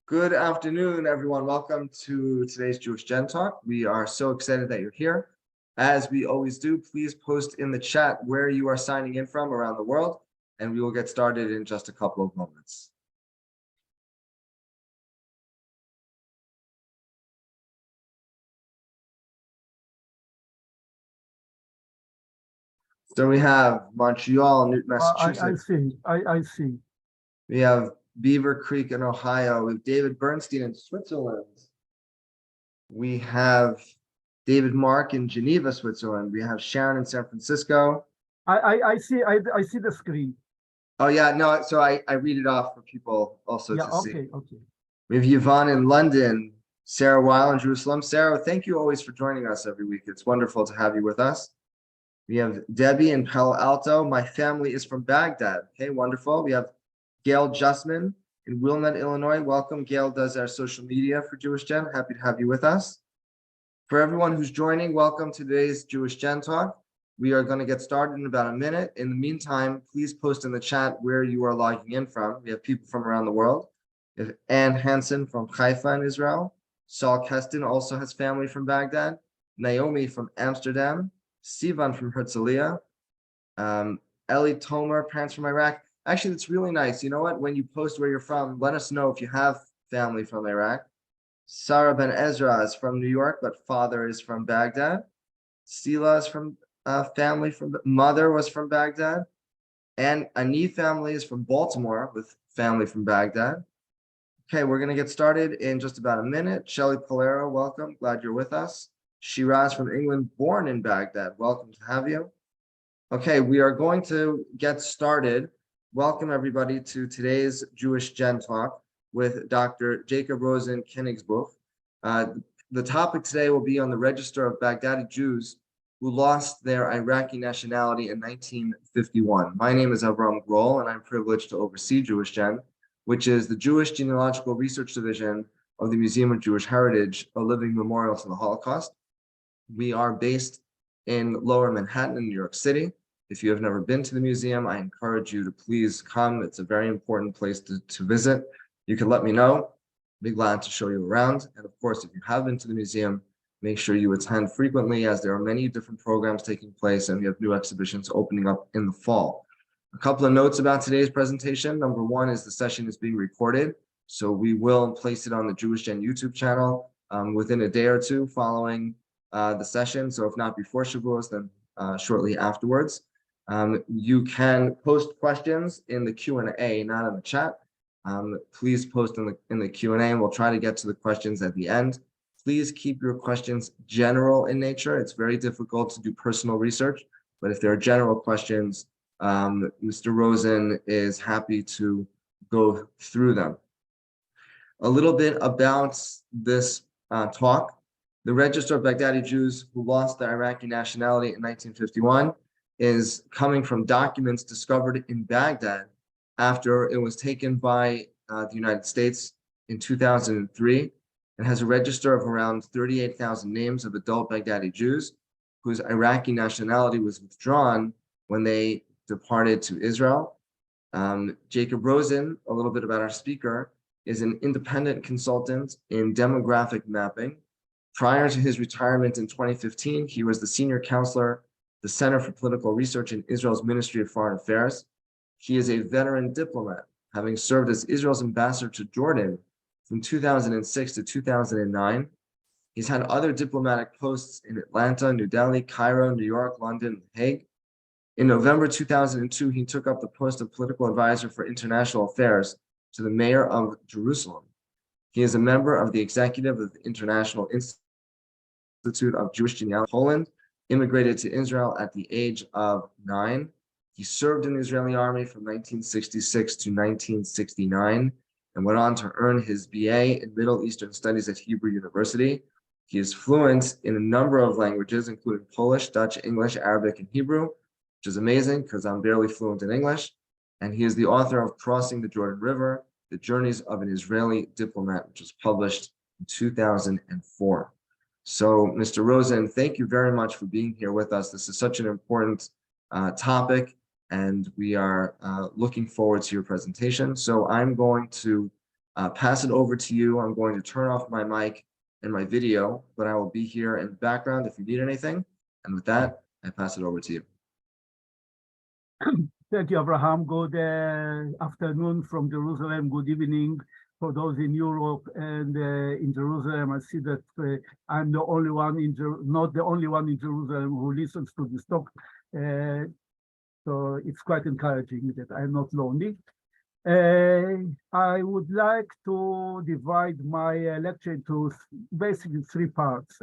Good afternoon, everyone. Welcome to today's Jewish Gen Talk. We are so excited that you're here. As we always do, please post in the chat where you are signing in from around the world, and we will get started in just a couple of moments. So we have Montreal, Newton, Massachusetts. I see. We have Beaver Creek in Ohio. We have David Bernstein in Switzerland. We have David Mark in Geneva, Switzerland. We have Sharon in San Francisco. I see the screen. Oh yeah, no, so I read it off for people also Yeah, to see. okay. We have Yvonne in London, Sarah Weil in Jerusalem. Sarah, thank you always for joining us every week. It's wonderful to have you with us. We have Debbie in Palo Alto. My family is from Baghdad. Okay, wonderful. We have Gail Justman in Wilmette, Illinois. Welcome. Gail does our social media for Jewish Gen. Happy to have you with us. For everyone who's joining, welcome to today's Jewish Gen Talk. We are going to get started in about a minute. In the meantime, please post in the chat where you are logging in from. We have people from around the world. We have Ann Hansen from Haifa in Israel. Saul Keston also has family from Baghdad. Naomi from Amsterdam. Sivan from Herzliya. Ellie Tomer, parents from Iraq. Actually, it's really nice. You know what? When you post where you're from, let us know if you have family from Iraq. Sarah Ben Ezra is from New York, but father is from Baghdad. Sila is from family from mother was from Baghdad, and Ani family is from Baltimore with family from Baghdad. Okay, we're gonna get started in just about a minute. Shelly Polero, welcome. Glad you're with us. Shiraz from England, born in Baghdad. Welcome to have you. Okay, we are going to get started. Welcome everybody to today's Jewish Gen Talk with Dr. Jacob Rosen Königsbuch. The topic today will be on the register of Baghdadi Jews who lost their Iraqi nationality in 1951. My name is Avram Grohl, and I'm privileged to oversee Jewish Gen, which is the Jewish Genealogical Research Division of the Museum of Jewish Heritage, a living memorial to the Holocaust. We are based in Lower Manhattan in New York City. If you have never been to the museum, I encourage you to please come. It's a very important place to visit. You can let me know. Be glad to show you around. And of course, if you have been to the museum, make sure you attend frequently, as there are many different programs taking place and we have new exhibitions opening up in the fall. A couple of notes about today's presentation. Number one is the session is being recorded, so we will place it on the Jewish Gen YouTube channel within a day or two following the session. So if not before Shavuos, then shortly afterwards. You can post questions in the Q&A, not in the chat. Please post in the Q&A, and we'll try to get to the questions at the end. Please keep your questions general in nature. It's very difficult to do personal research, but if there are general questions, Mr. Rosen is happy to go through them. A little bit about this talk. The Register of Baghdadi Jews who lost their Iraqi nationality in 1951 is coming from documents discovered in Baghdad after it was taken by the United States in 2003. It has a register of around 38,000 names of adult Baghdadi Jews whose Iraqi nationality was withdrawn when they departed to Israel. Jacob Rosen, a little bit about our speaker, is an independent consultant in demographic mapping. Prior to his retirement in 2015, he was the senior counselor, the Center for Political Research in Israel's Ministry of Foreign Affairs. He is a veteran diplomat, having served as Israel's ambassador to Jordan from 2006 to 2009. He's had other diplomatic posts in Atlanta, New Delhi, Cairo, New York, London, and The Hague. In November 2002, he took up the post of political advisor for international affairs to the mayor of Jerusalem. He is a member of the executive of the International Institute of Jewish Genealogy, Poland, immigrated to Israel at the age of 9. He served in the Israeli army from 1966 to 1969 and went on to earn his BA in Middle Eastern Studies at Hebrew University. He is fluent in a number of languages, including Polish, Dutch, English, Arabic, and Hebrew, which is amazing because I'm barely fluent in English. And he is the author of Crossing the Jordan River, The Journeys of an Israeli Diplomat, which was published in 2004. So, Mr. Rosen, thank you very much for being here with us. This is such an important topic, and we are looking forward to your presentation. So I'm going to pass it over to you. I'm going to turn off my mic and my video, but I will be here in the background if you need anything. And with that, I pass it over to you. Thank you, Abraham. Good afternoon from Jerusalem. Good evening for those in Europe and in Jerusalem. I see that I'm the only one not the only one in Jerusalem who listens to this talk. So it's quite encouraging that I'm not lonely. I would like to divide my lecture into basically three parts.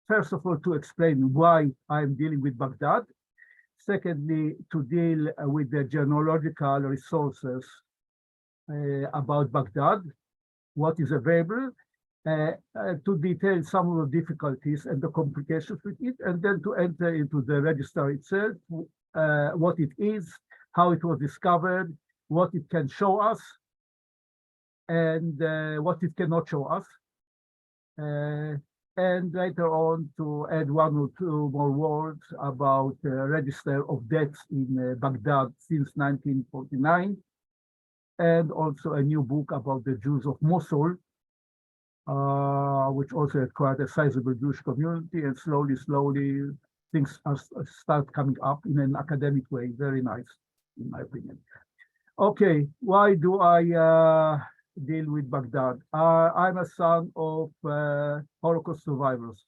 First of all, to explain why I'm dealing with Baghdad. Secondly, to deal with the genealogical resources about Baghdad, what is available, to detail some of the difficulties and the complications with it, and then to enter into the register itself, what it is, how it was discovered, what it can show us, and what it cannot show us. And later on to add one or two more words about the register of deaths in Baghdad since 1949, and also a new book about the Jews of Mosul, which also had quite a sizable Jewish community, and slowly things start coming up in an academic way. Very nice, in my opinion. Okay, why do I deal with Baghdad? I'm a son of Holocaust survivors.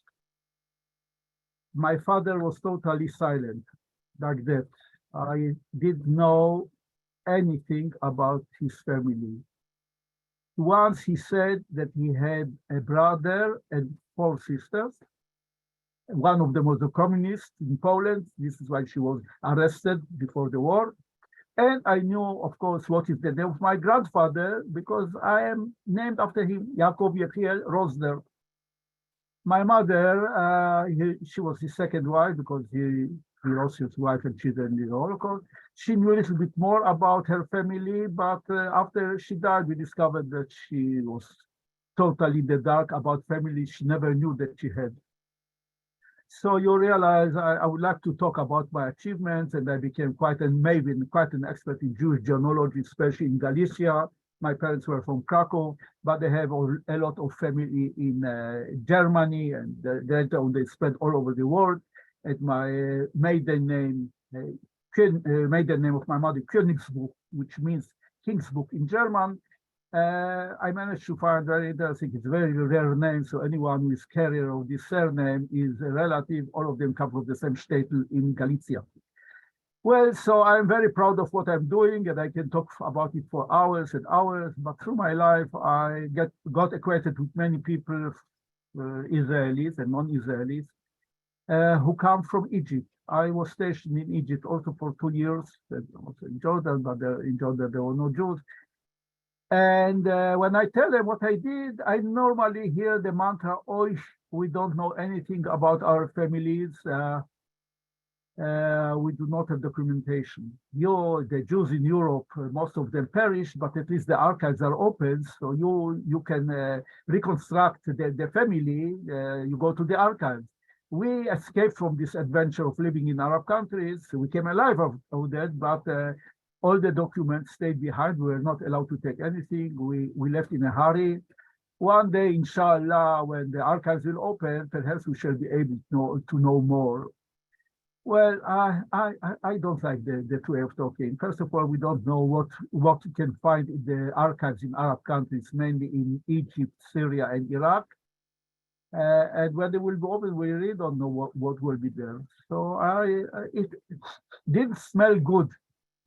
My father was totally silent like that. I didn't know anything about his family. Once he said that he had a brother and 4 sisters. One of them was a communist in Poland. This is why she was arrested before the war. And I knew, of course, what is the name of my grandfather, because I am named after him, Yaakov Yechiel Rosner. My mother, she was his second wife, because he lost his wife and children in the Holocaust. She knew a little bit more about her family, but after she died, we discovered that she was totally in the dark about family she never knew that she had. So you realize I would like to talk about my achievements, and I became quite an expert in Jewish genealogy, especially in Galicia. My parents were from Krakow, but they have a lot of family in Germany, and they spread all over the world. And my maiden name of my mother, Königsbuch, which means King's Book in German. I managed to find very interesting, it's a very rare name, so anyone who is carrier of this surname is a relative. All of them come from the same state in Galicia. Well, so I'm very proud of what I'm doing, and I can talk about it for hours and hours, but through my life, I got acquainted with many people, Israelis and non-Israelis, who come from Egypt. I was stationed in Egypt also for 2 years, and also in Jordan, but in Jordan there were no Jews. And when I tell them what I did, I normally hear the mantra, "Oh, we don't know anything about our families. We do not have documentation." The Jews in Europe, most of them perished, but at least the archives are open, so you can reconstruct the family. You go to the archives. We escaped from this adventure of living in Arab countries. We came alive of that, but all the documents stayed behind. We were not allowed to take anything. We left in a hurry. One day, inshallah, when the archives will open, perhaps we shall be able to know more. Well, I don't like the way of talking. First of all, we don't know what you can find in the archives in Arab countries, mainly in Egypt, Syria, and Iraq. And when they will be open, we really don't know what will be there. So it didn't smell good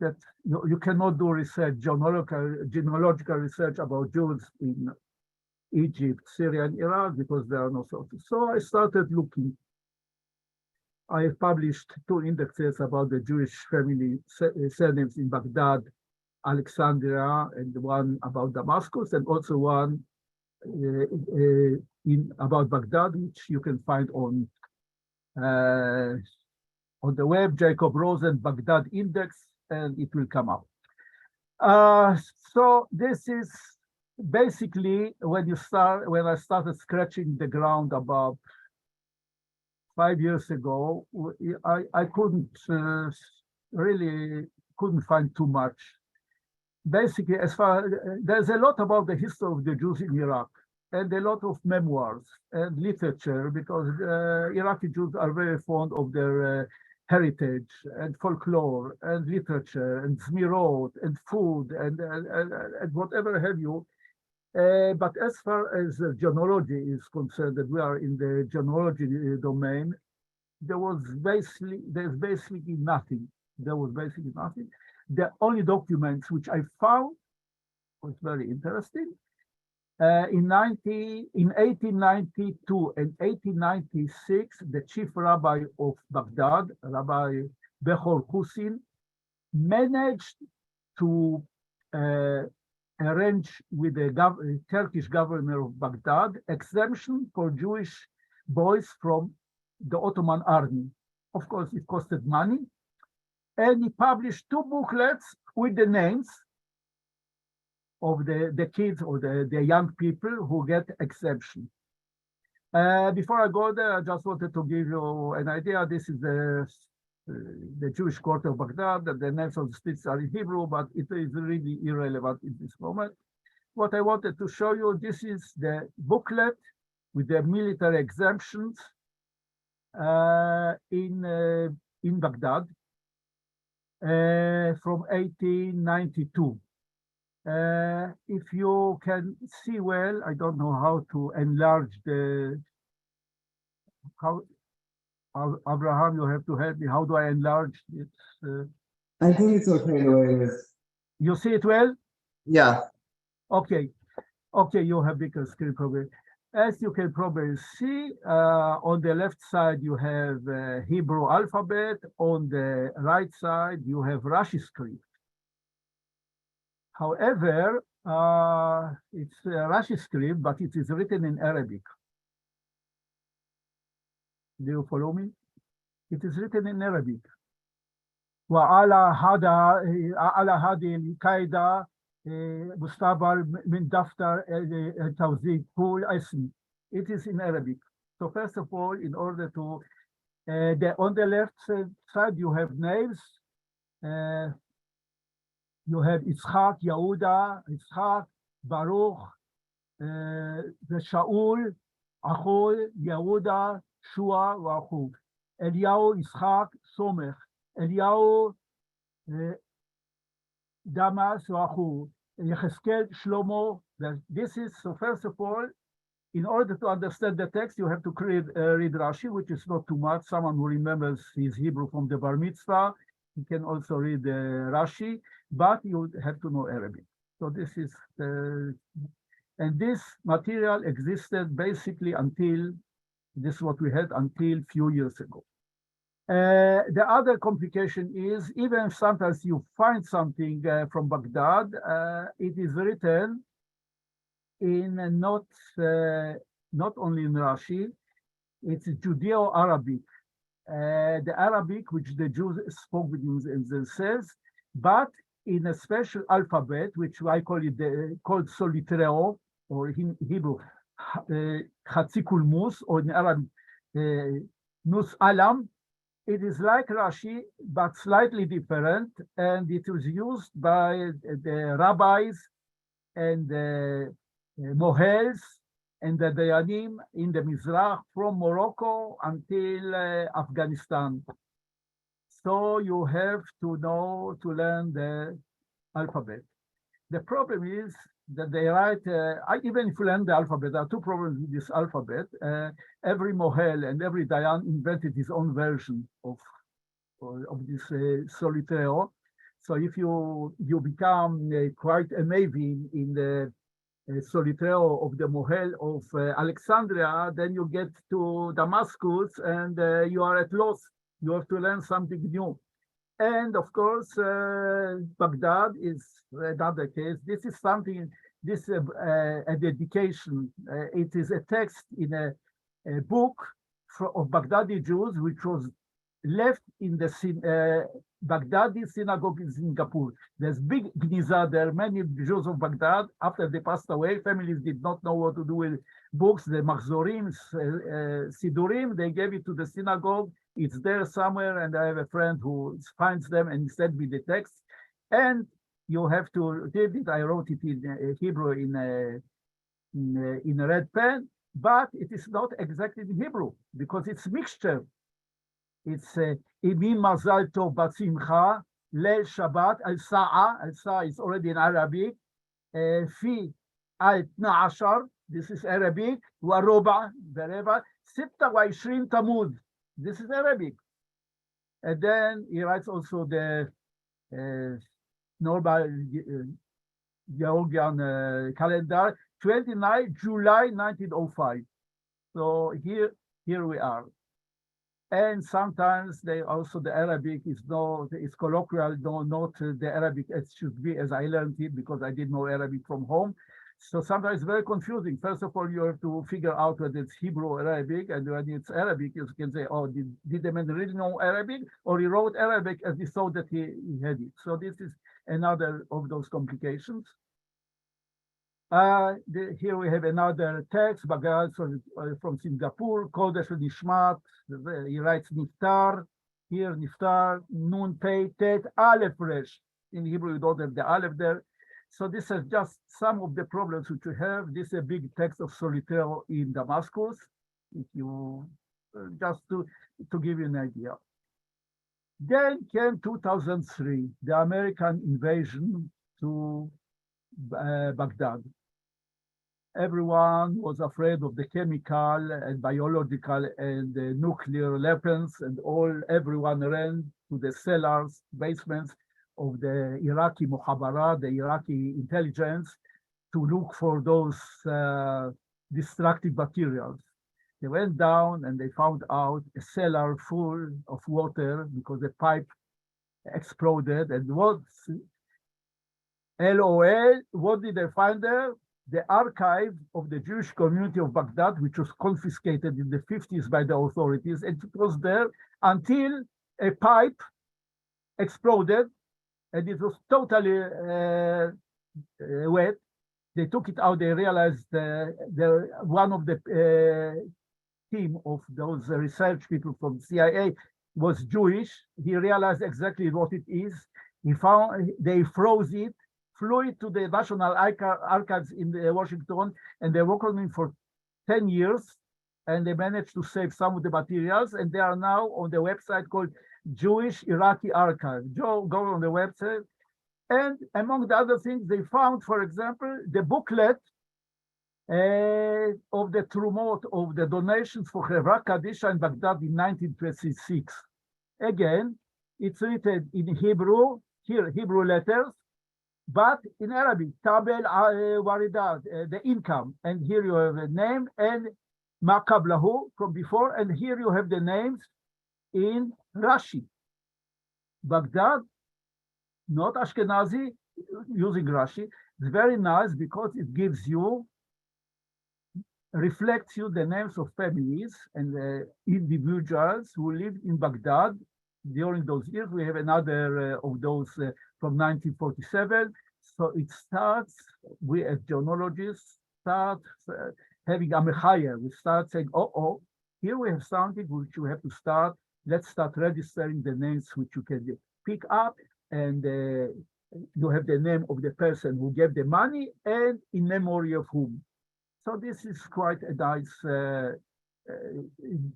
that you cannot do research, genealogical research about Jews in Egypt, Syria, and Iraq, because there are no sources. So I started looking. I have published 2 indexes about the Jewish family surnames in Baghdad, Alexandria, and one about Damascus, and also one about Baghdad, which you can find on the web, Jacob Rosen Baghdad Index, and it will come up. So this is basically when I started scratching the ground about 5 years ago. I couldn't really find too much. basically, as far there's a lot about the history of the Jews in Iraq and a lot of memoirs and literature because Iraqi Jews are very fond of their heritage and folklore and literature and zmirot and food and whatever have you. But as far as genealogy is concerned, that we are in the genealogy domain, there's basically nothing. There was basically nothing. The only documents which I found was very interesting. In 1892 and 1896, the chief rabbi of Baghdad, Rabbi Bechor Hussein, managed to arrange with the Turkish governor of Baghdad exemption for Jewish boys from the Ottoman army. Of course, it costed money. And he published two booklets with the names of the kids or the young people who get exemption. Before I go there, I just wanted to give you an idea. This is the Jewish quarter of Baghdad. The names of the streets are in Hebrew, but it is really irrelevant in this moment. What I wanted to show you, this is the booklet with the military exemptions in Baghdad from 1892. If you can see well, I don't know how to enlarge Abraham, you have to help me. How do I enlarge it? I think it's okay the way it is. You see it well? Yeah. Okay. Okay, you have bigger screen probably. As you can probably see, on the left side, you have Hebrew alphabet. On the right side, you have Rashi script. However, it's Rashi script, but it is written in Arabic. Do you follow me? It is written in Arabic. وعلى هذه القاعدة مستعبر من دفتر توزيع كل اسم. It is in Arabic. So first of all, in order to on the left side you have names. You have Yitzchak, Yehuda, Yitzchak, Baruch, the Shaul, Achol, Yehuda, Shua, Wachuk. Eliyahu, Yitzchak, Somech. Eliyahu, Damas, Wachuk. Yecheskel, Shlomo. This is, so first of all, in order to understand the text, you have to read Rashi, which is not too much. Someone who remembers his Hebrew from the Bar Mitzvah, he can also read Rashi, but you have to know Arabic. So this is and this material existed basically until, this is what we had until few years ago. The other complication is, even if sometimes you find something from Baghdad, it is written in not only in Rashi, it's Judeo-Arabic. The Arabic which the Jews spoke within themselves, but in a special alphabet, which I call it called Solitreo, or in Hebrew, Chatzikul Mus, or in Arabic, Nus Alam. It is like Rashi, but slightly different, and it was used by the rabbis and the mohels and the dayanim in the Mizrach from Morocco until Afghanistan. So you have to learn the alphabet. The problem is that they write, even if you learn the alphabet, there are two problems with this alphabet. Every mohel and every dayan invented his own version of this Solitreo. So if you become quite amazing in the Solitreo of the mohel of Alexandria, then you get to Damascus and you are at loss. You have to learn something new. And of course, Baghdad is another case. This is something, this a dedication. It is a text in a book of Baghdadi Jews, which was left in the Baghdadi synagogue in Singapore. There's big gniza there. Many Jews of Baghdad, after they passed away, families did not know what to do with books, the Machzorim, Sidurim, they gave it to the synagogue. It's there somewhere, and I have a friend who finds them and sent me the text. And you have to read it. I wrote it in Hebrew in a red pen, but it is not exactly in Hebrew because it's mixture. It's Imi Mazal Tov Bat Simcha Leil Shabbat Al Sa'a. Al Sa'a is already in Arabic. Fi Al Tna Ashar. This is Arabic. Waroba, wherever. Sitta wa Ishrin Tamuz. This is Arabic. And then he writes also the normal Georgian calendar, 29 July 1905. So here we are. And sometimes they also the Arabic is colloquial, not the Arabic as should be as I learned it because I didn't know Arabic from home. So sometimes it's very confusing. First of all, you have to figure out whether it's Hebrew or Arabic, and when it's Arabic, you can say, "Oh, did the man really know Arabic, or he wrote Arabic as he thought that he had it?" So this is another of those complications. Here we have another text, Baghdad from Singapore, Kodesh Nishmat. He writes Niftar. Here, Niftar, Nun Pei Tet Aleph Resh. In Hebrew, you don't have the Aleph there. So this is just some of the problems which we have. This is a big text of Solitaire in Damascus. If you just to give you an idea. Then came 2003, the American invasion to Baghdad. Everyone was afraid of the chemical and biological and nuclear weapons, and everyone ran to the cellars, basements of the Iraqi Mukhabarat, the Iraqi intelligence, to look for those destructive materials. They went down and they found out a cellar full of water because the pipe exploded. And what LOL, what did they find there? The archive of the Jewish community of Baghdad, which was confiscated in the 50s by the authorities. And it was there until a pipe exploded and it was totally wet. They took it out. They realized one of the team of those research people from CIA was Jewish. He realized exactly what it is. They froze it, flew it to the National Archives in Washington, and they worked on it for 10 years, and they managed to save some of the materials, and they are now on the website called Jewish Iraqi Archive. Go on the website, and among the other things, they found, for example, the booklet of the Trumot, of the donations for Hevra Kadisha in Baghdad in 1926. Again, it's written in Hebrew, here, Hebrew letters, but in Arabic, Tabel Waridat, the income. And here you have a name and Makablahu from before. And here you have the names in Rashi. Baghdad, not Ashkenazi, using Rashi. It's very nice because it gives you, reflects you the names of families and individuals who lived in Baghdad during those years. We have another of those from 1947. So it starts, we as genealogists start having a mechaya. We start saying, oh, here we have something which you have to start. Let's start registering the names which you can pick up, and you have the name of the person who gave the money and in memory of whom. So this is quite a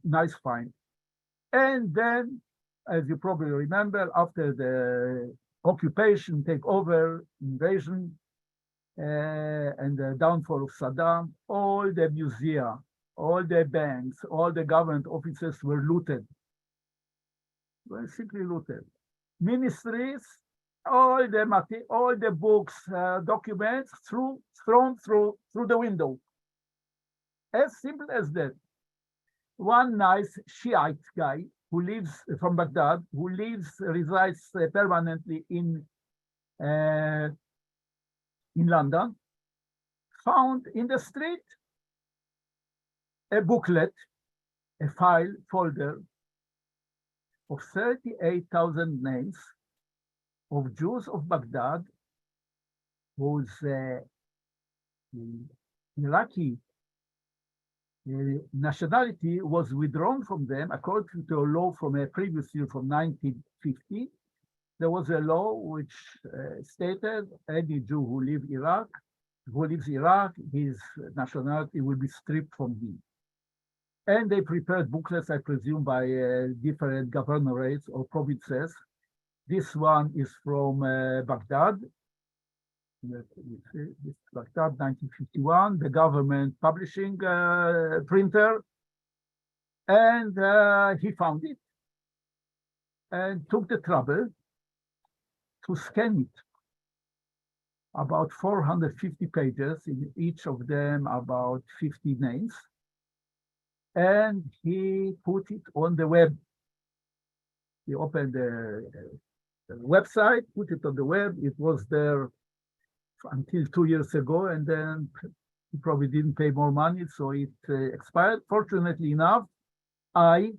nice find. And then, as you probably remember, after the occupation, takeover, invasion, and the downfall of Saddam, all the museums, all the banks, all the government offices were looted. Were simply looted. Ministries, all the books, documents, thrown through the window. As simple as that. One nice Shiite guy who lives from Baghdad, resides permanently in London, found in the street a booklet, a file folder of 38,000 names of Jews of Baghdad whose Iraqi nationality was withdrawn from them according to a law from a previous year from 1950. there was a law which stated any Jew who lives Iraq, his nationality will be stripped from him. And they prepared booklets, I presume, by different governorates or provinces. This one is from Baghdad. This is Baghdad, 1951, the government publishing printer. And he found it and took the trouble to scan it. About 450 pages, in each of them about 50 names. And he put it on the web. He opened the website, put it on the web. It was there until 2 years ago, and then he probably didn't pay more money, so it expired. Fortunately enough, I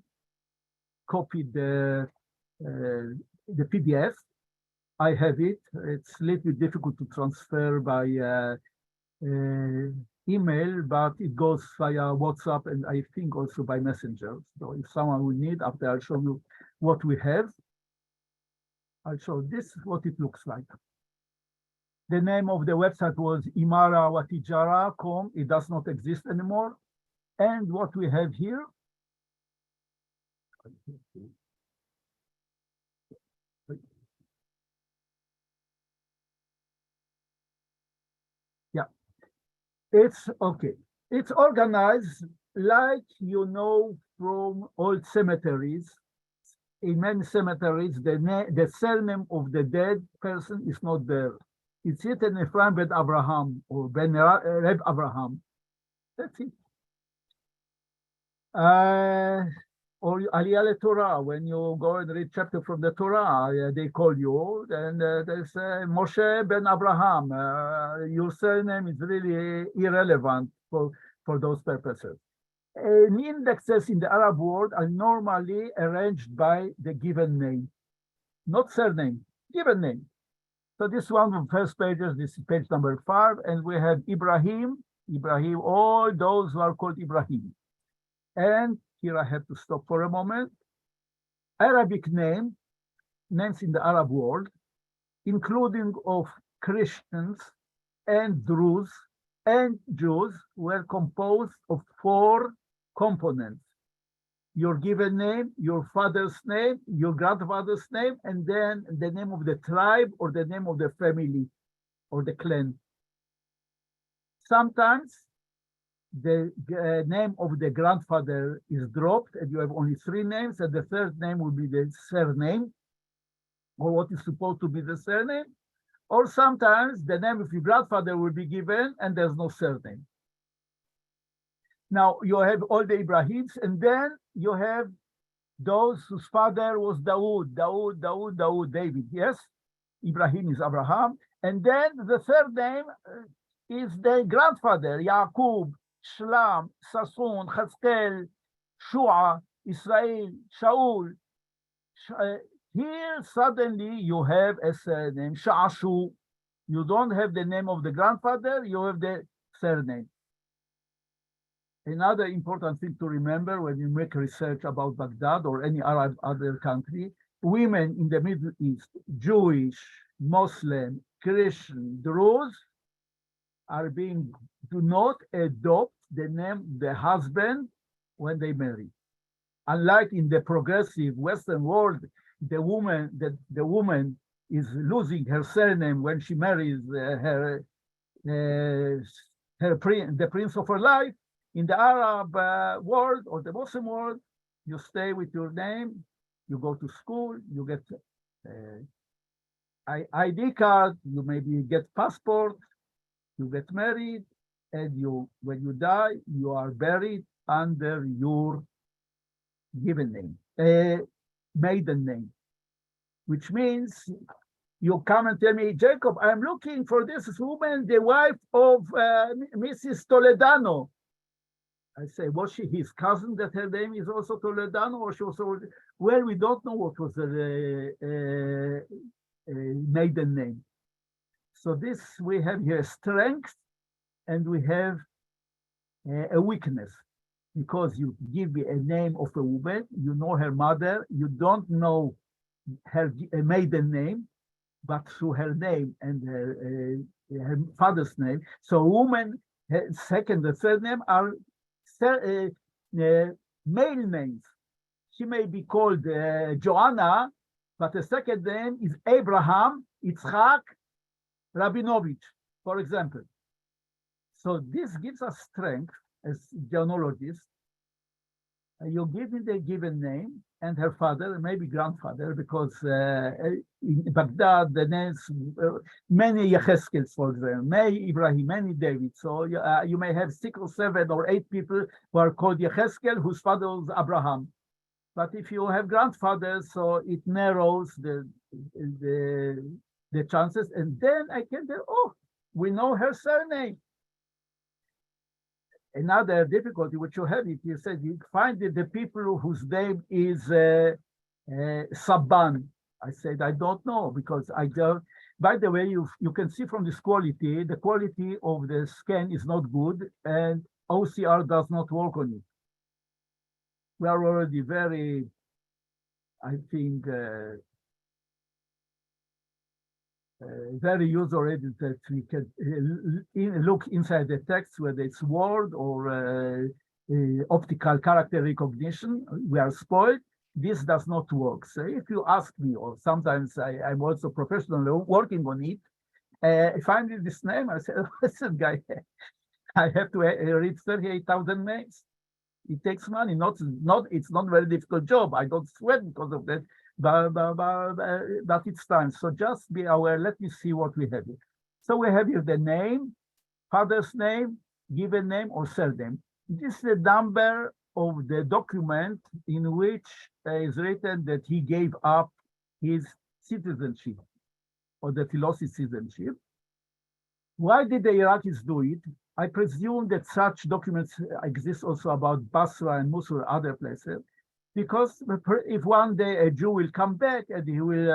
copied the PDF. I have it. It's a little bit difficult to transfer by email, but it goes via WhatsApp and I think also by Messenger. So if someone will need, after I'll show you what we have. I'll show this is what it looks like. The name of the website was imarawatijara.com. It does not exist anymore. And what we have here, yeah, it's okay. It's organized like you know from old cemeteries. In many cemeteries, the surname of the dead person is not there. It's written Ephraim ben Abraham or ben Reb Abraham. That's it. Or Aliyah Torah, when you go and read chapter from the Torah, they call you, and there's Moshe ben Abraham. Your surname is really irrelevant for those purposes. Indexes in the Arab world are normally arranged by the given name, not surname, given name. So this one of the first pages, this is page number 5, and we have Ibrahim, all those who are called Ibrahim. And here I have to stop for a moment. Arabic names in the Arab world, including of Christians and Druze and Jews, were composed of 4 components. Your given name, your father's name, your grandfather's name, and then the name of the tribe or the name of the family or the clan. Sometimes the name of the grandfather is dropped and you have only 3 names, and the third name will be the surname or what is supposed to be the surname. Or sometimes the name of your grandfather will be given and there's no surname. Now you have all the Ibrahims, and then you have those whose father was David, yes? Ibrahim is Abraham. And then the third name is the grandfather, Yaqub, Shlam, Sasun, Chazkel, Shua, Israel, Shaul. Here suddenly you have a surname, Sha'ashu. You don't have the name of the grandfather, you have the surname. Another important thing to remember when you make research about Baghdad or any Arab other country, women in the Middle East, Jewish, Muslim, Christian, Druze, do not adopt the name the husband when they marry. Unlike in the progressive Western world, the woman is losing her surname when she marries the prince of her life. In the Arab world or the Muslim world, you stay with your name, you go to school, you get ID card, you maybe get passport, you get married, and when you die, you are buried under your given name, maiden name, which means you come and tell me, Jacob, I'm looking for this woman, the wife of Mrs. Toledano. I say, was she his cousin that her name is also Toledano, or she also, well, we don't know what was the maiden name. So this, we have here strength and we have a weakness, because you give me a name of a woman, you know her mother, you don't know her maiden name, but through her name and her father's name. So woman, her second and third name are male names. She may be called Joanna, but the second name is Abraham Yitzhak Rabinovich, for example. So this gives us strength as genealogists. You give me the given name and her father, maybe grandfather, because in Baghdad, the names, many Yecheskels, for example, many Ibrahim, many David. So you may have 6 or 7 or 8 people who are called Yecheskel, whose father was Abraham. But if you have grandfathers, so it narrows the chances. And then I can tell, oh, we know her surname. Another difficulty which you have, you said you find the people whose name is Sabban. I said I don't know because I don't. By the way, you can see from this quality, the quality of the scan is not good, and OCR does not work on it. We are already very, I think, very user-oriented that we can look inside the text, whether it's word or optical character recognition. We are spoiled. This does not work. So if you ask me, or sometimes I'm also professionally working on it, if I find this name, I say, listen, guy, I have to read 38,000 names. It takes money. It's not a very difficult job. I don't sweat because of that. But it's time. So just be aware. Let me see what we have here. So we have here the name, father's name, given name, or surname. This is the number of the document in which is written that he gave up his citizenship or that he lost his citizenship. Why did the Iraqis do it? I presume that such documents exist also about Basra and Mosul, other places. Because if one day a Jew will come back and he will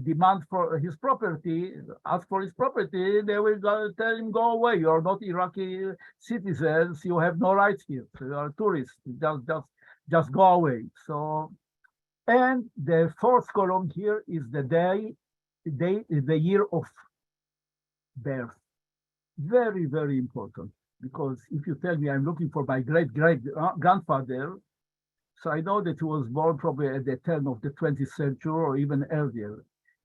demand for his property, ask for his property, they will tell him, go away, you're not Iraqi citizens, you have no rights here, you are tourists, just go away. So, and the fourth column here is the year of birth. Very, very important, because if you tell me I'm looking for my great-great-grandfather, so I know that he was born probably at the turn of the 20th century or even earlier.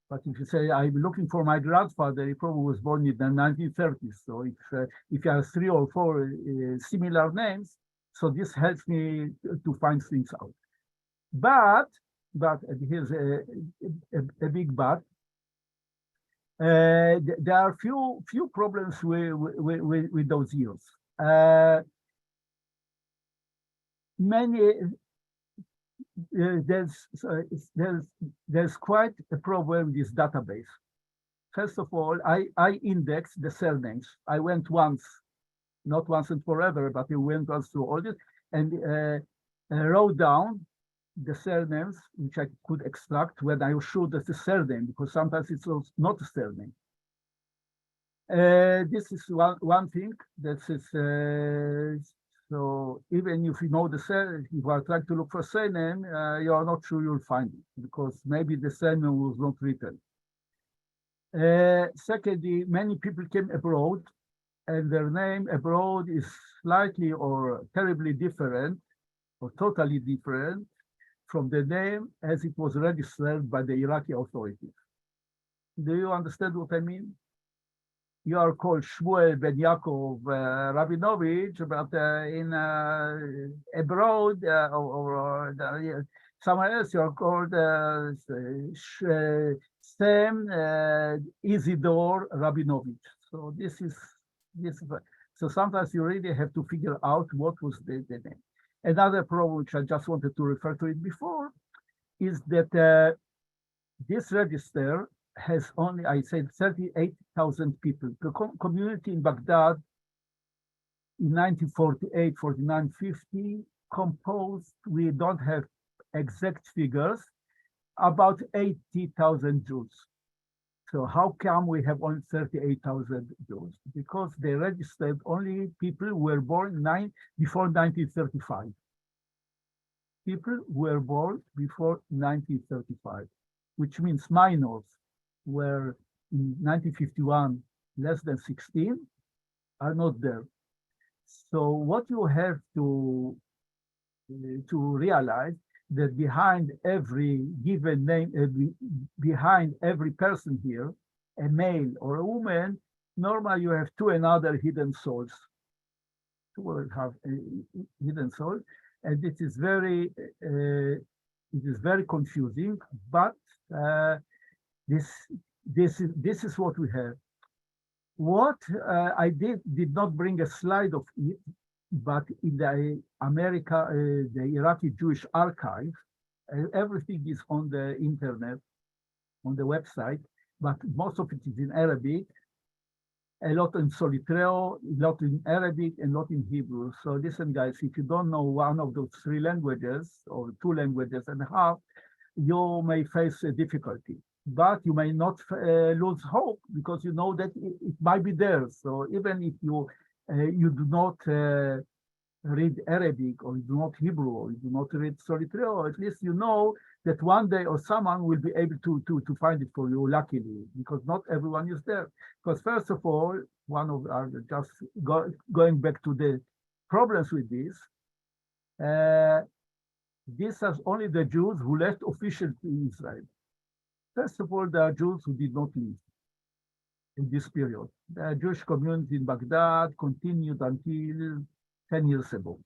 But if you say I'm looking for my grandfather, he probably was born in the 1930s. So if you have 3 or 4 similar names, so this helps me to find things out. But here's a big but. There are few problems with those years. There's quite a problem with this database. First of all, I indexed the surnames. I went once, not once and forever, but I went once through all this and wrote down the surnames which I could extract when I was sure that's a surname, because sometimes it's not a surname. This is one thing that is so even if you know the surname, if you are trying to look for surname, you are not sure you'll find it because maybe the surname was not written. Secondly, many people came abroad and their name abroad is slightly or terribly different or totally different from the name as it was registered by the Iraqi authorities. Do you understand what I mean? You are called Shmuel Ben Yaakov Rabinovich, but in abroad or somewhere else, you are called Sam Isidore Rabinovich. So this is so sometimes you really have to figure out what was the name. Another problem, which I just wanted to refer to it before, is that this register has only, I said, 38,000 people. The community in Baghdad in 1948, 49, 50 composed, we don't have exact figures, about 80,000 Jews. So how come we have only 38,000 Jews? Because they registered only people who were born before 1935. People were born before 1935. which means minors, were in 1951 less than 16, are not there. So what you have to realize that behind every given name, behind every person here, a male or a woman, normally you have two another hidden souls. Two will have a hidden soul, and it is very confusing. But this is what we have. What I did not bring a slide of it, but in the the Iraqi Jewish archive, everything is on the internet, on the website, but most of it is in Arabic, a lot in Solitreo, a lot in Arabic, and a lot in Hebrew. So listen, guys, if you don't know one of those three languages or two languages and a half, you may face a difficulty. But you may not lose hope because you know that it might be there. So even if you do not read Arabic or you do not Hebrew or you do not read Solitreo, at least you know that one day or someone will be able to find it for you, luckily, because not everyone is there. Because first of all, one of just going back to the problems with this, this is only the Jews who left officially to Israel. First of all, there are Jews who did not leave in this period. The Jewish community in Baghdad continued until 10 years ago.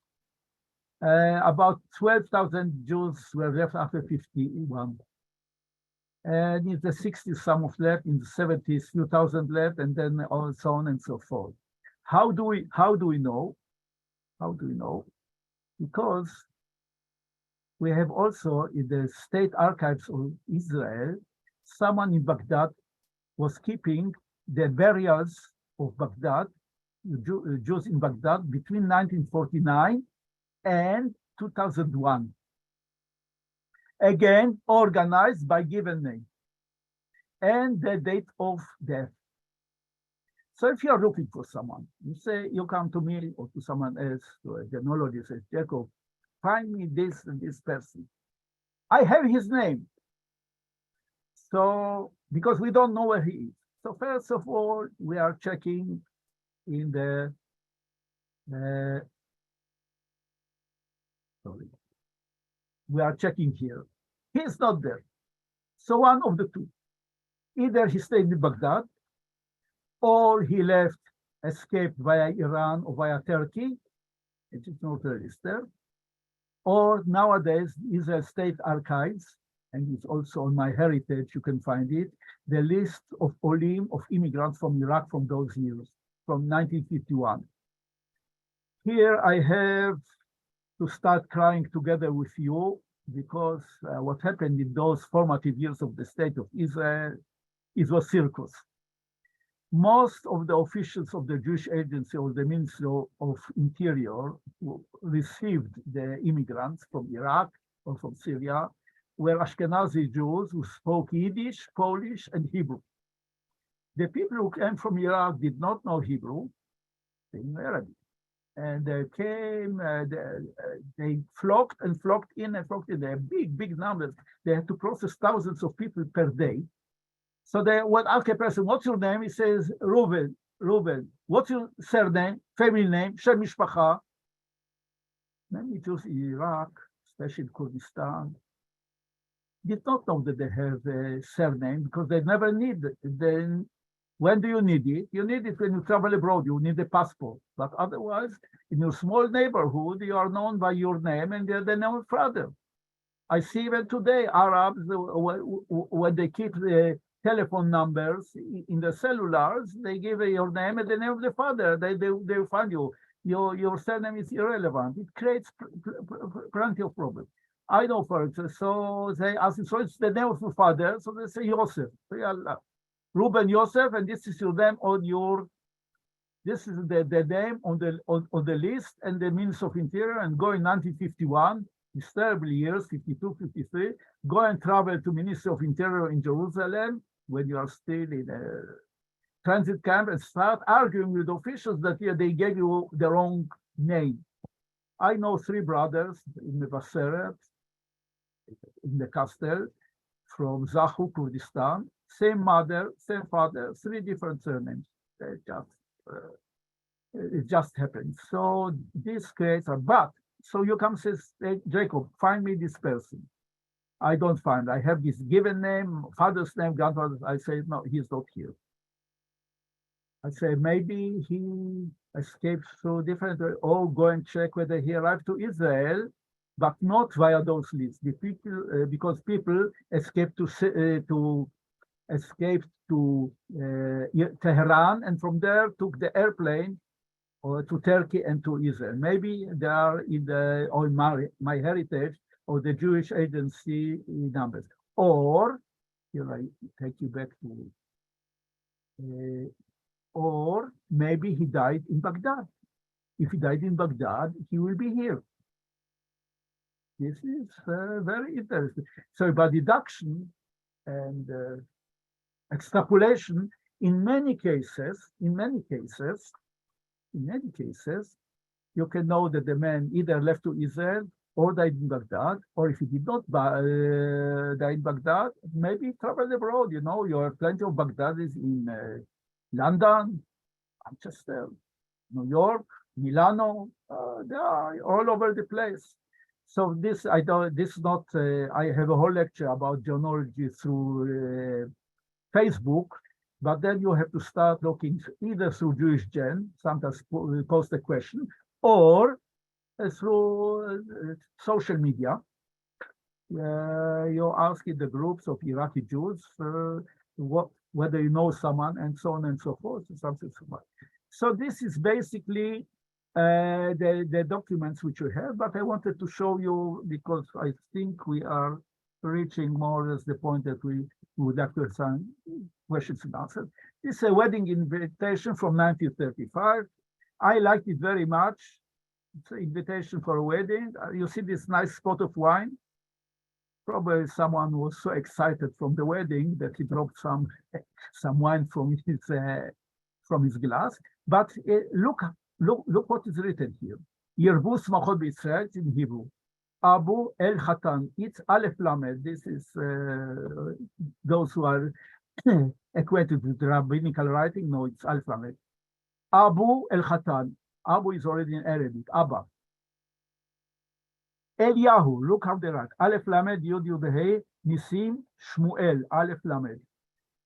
About 12,000 Jews were left after 51. And in the 60s, some of left, in the 70s, few thousand left, and then so on and so forth. How do we know? How do we know? Because we have also in the state archives of Israel, someone in Baghdad was keeping the burials of Baghdad, Jews in Baghdad, between 1949 and 2001. Again, organized by given name and the date of death. So if you are looking for someone, you say, you come to me or to someone else, to a genealogist, says, Jacob, find me this and this person. I have his name. So, because we don't know where he is. So first of all, we are checking in the, we are checking here. He is not there. So one of the two. Either he stayed in Baghdad, or he left, escaped via Iran or via Turkey. It is not there. Or nowadays, Israel State Archives, and it's also on MyHeritage, you can find it, the list of Olim, of immigrants from Iraq from those years, from 1951. Here I have to start crying together with you because what happened in those formative years of the state of Israel, it was circus. Most of the officials of the Jewish Agency or the Ministry of Interior who received the immigrants from Iraq or from Syria were Ashkenazi Jews who spoke Yiddish, Polish, and Hebrew. The people who came from Iraq did not know Hebrew, they knew Arabic. And they came, they flocked in They're big numbers. They had to process thousands of people per day. So they would ask a person, what's your name? He says, Rosen. What's your surname, family name, Shem Mishpacha? Many Jews in Iraq, especially in Kurdistan, did not know that they have a surname because they never need it. Then when do you need it? You need it when you travel abroad, you need a passport. But otherwise, in your small neighborhood, you are known by your name and they're the name of father. I see even today, Arabs, when they keep the telephone numbers in the cellulars, they give your name and the name of the father. They find you. Your surname is irrelevant. It creates plenty of problems. I know, for example, so they ask, so it's the name of your father, so they say Yosef. Reuben Yosef, and this is your name on your, this is the name on the list, and the Minister of Interior, and go in 1951, these terrible years, 52, 53, go and travel to Minister of Interior in Jerusalem, when you are still in a transit camp, and start arguing with officials that they gave you the wrong name. I know 3 brothers in the Baseret, in the castle. from Zahu, Kurdistan. Same mother, same father, 3 different surnames. It just happened. So this creates a but. So you come says, hey, Jacob, find me this person. I don't find. I have this given name, father's name, grandfather's. I say, no, he's not here. I say, maybe he escaped through different way. Oh, go and check whether he arrived to Israel, but not via those lists. The people, because people escaped to Tehran, and from there took the airplane or to Turkey and to Israel. Maybe they are in the on my heritage or the Jewish agency numbers. Or here I take you back to or maybe he died in Baghdad. If he died in Baghdad, he will be here. This is very interesting. So by deduction and extrapolation, in many cases, you can know that the man either left to Israel or died in Baghdad, or if he did not die in Baghdad, maybe traveled abroad. You know, you have plenty of Baghdadis in London, Manchester, New York, Milano. They are all over the place. So this, I don't, this is not, I have a whole lecture about genealogy through Facebook, but then you have to start looking either through JewishGen, sometimes post a question, or through social media. You ask in the groups of Iraqi Jews whether you know someone, and so on and so forth, something so much. So this is basically the documents which we have, but I wanted to show you because I think we are reaching more or less the point that we would like to have some questions and answers. This is a wedding invitation from 1935. I liked it very much. It's an invitation for a wedding. You see this nice spot of wine. Probably someone was so excited from the wedding that he dropped some wine from his glass. But look what is written here. Yirbu Smachot B'Israel in Hebrew. Abu El Khatan. It's Aleph Lamed. This is those who are acquainted with rabbinical writing. No, it's Aleph Lamed. Abu El Khatan. Abu is already in Arabic. Abba. Eliyahu, look how they write. Aleph Lamed, Yud Yud Hei, Nisim, Shmuel, Aleph Lamed.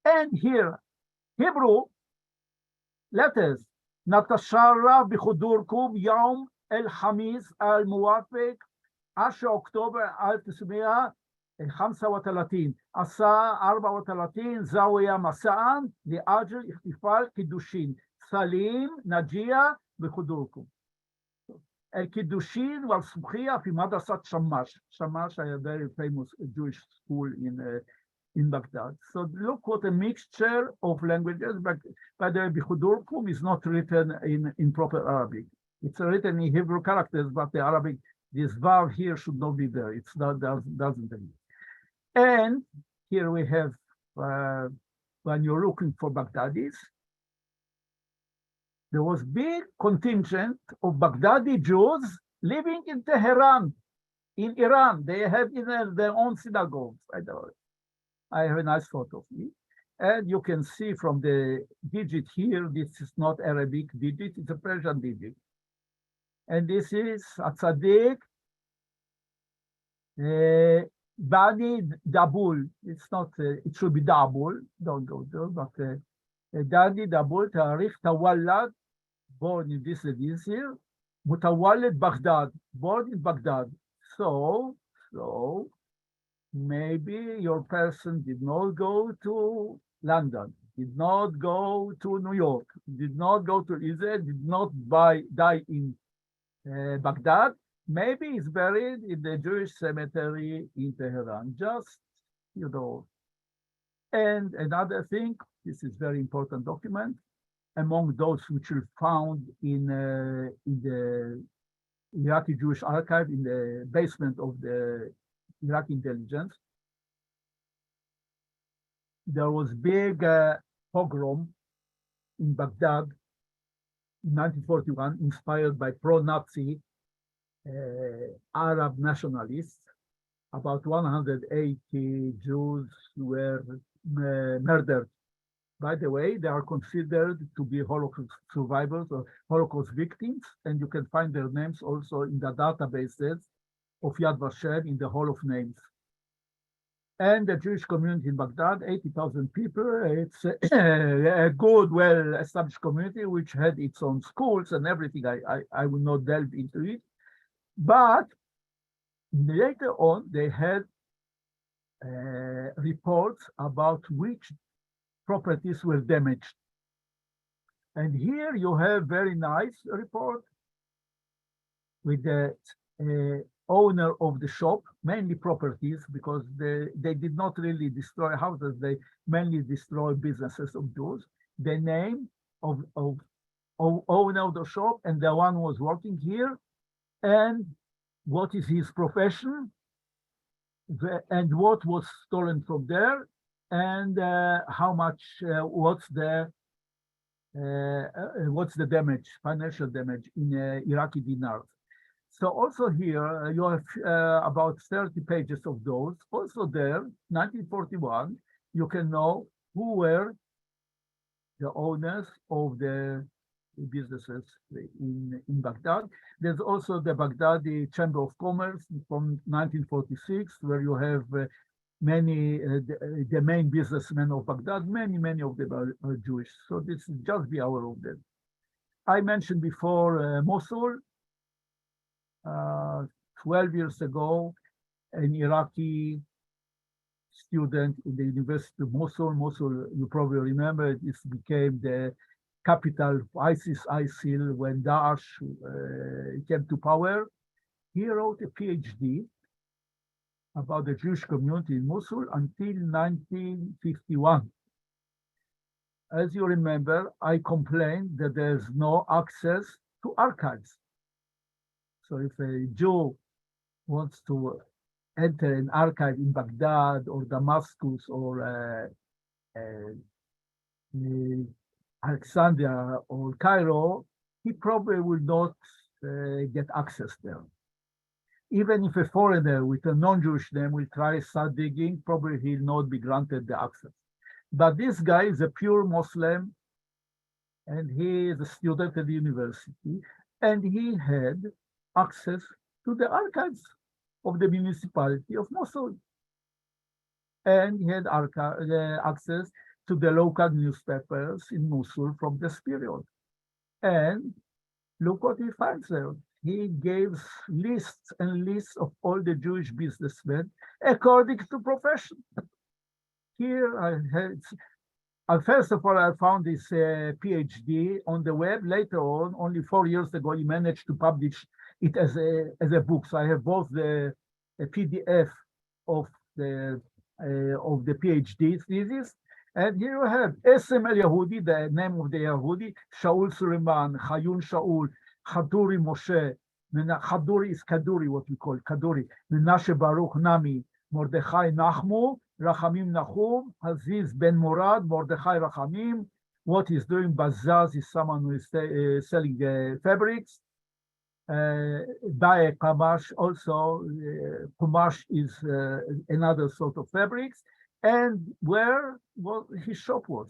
And here, Hebrew letters. Natashara b'chudurkum Yom El Hamis Al Muwafik, Asha October Al Tismia, Hamsa wa Talatin, Asa Arba wa Talatin, Zawiya Masa'an, the Ajil Ikhtifal Kiddushin, Salim, Najia, b'chudurkum. Kiddushin was Subchia fi Madrasat Shamash. Shamash, a very famous Jewish school in Baghdad. So look what a mixture of languages. But by the way, Bichudurkum is not written in proper Arabic. It's written in Hebrew characters, but the Arabic, this vav here should not be there. It's not doesn't exist. And here we have when you're looking for Baghdadis. There was big contingent of Baghdadi Jews living in Tehran, in Iran. They have their own synagogues. I have a nice photo of it. And you can see from the digit here, this is not Arabic digit, it's a Persian digit. And this is a tzaddik, Bani Dabul. It's not, it should be Dabul, don't go there, but Dadi Dabul, Tarikh Tawallad, born in this year, Mutawallad Baghdad, born in Baghdad. So maybe your person did not go to London, did not go to New York, did not go to Israel, did not die in Baghdad. Maybe he's buried in the Jewish cemetery in Tehran, just, you know. And another thing, this is very important document, among those which are found in the Iraqi Jewish archive in the basement of the Iraqi intelligence. There was big pogrom in Baghdad in 1941, inspired by pro-Nazi Arab nationalists. about 180 Jews were murdered. By the way, they are considered to be Holocaust survivors or Holocaust victims, and you can find their names also in the databases of Yad Vashem in the Hall of Names. And the Jewish community in Baghdad, 80,000 people. It's a good, well-established community which had its own schools and everything. I will not delve into it. But later on, they had reports about which properties were damaged. And here you have very nice report with the owner of the shop, mainly properties, because they did not really destroy houses, they mainly destroy businesses of Jews. The name of owner of the shop and the one who was working here, and what is his profession, and what was stolen from there, and how much, what's the damage, financial damage in Iraqi dinars. So also here you have about 30 pages of those. Also there, 1941, you can know who were the owners of the businesses in Baghdad. There's also the Baghdadi Chamber of Commerce from 1946, where you have many, the main businessmen of Baghdad, many of them are Jewish. So this is just be aware of them. I mentioned before Mosul. 12 years ago, an Iraqi student in the University of Mosul. Mosul, you probably remember, it became the capital of ISIL when Daesh came to power. He wrote a PhD about the Jewish community in Mosul until 1951. As you remember, I complained that there's no access to archives. So if a Jew wants to enter an archive in Baghdad or Damascus or Alexandria or Cairo, he probably will not get access there. Even if a foreigner with a non-Jewish name will try to start digging, probably he'll not be granted the access. But this guy is a pure Muslim, and he is a student at the university, and he had access to the archives of the municipality of Mosul. And he had access to the local newspapers in Mosul from this period. And look what he finds there. He gives lists and lists of all the Jewish businessmen according to profession. Here I had, first of all, I found this PhD on the web. Later on, only 4 years ago, he managed to publish it as a book. So I have both the PDF of the PhD thesis, and here you have Esem El Yehudi, the name of the Yehudi, Shaul Suleiman, Chayun Shaul, Chaduri Moshe, Chaduri is Kaduri, what we call Kaduri, Menashe Baruch Nami, Mordechai Nachmu, Rachamim Nachum, Aziz Ben Murad, Mordechai Rachamim. What he's doing, Bazaz, is someone who is selling fabrics. Bae Kamash, also Kumash is another sort of fabrics, and where his shop was.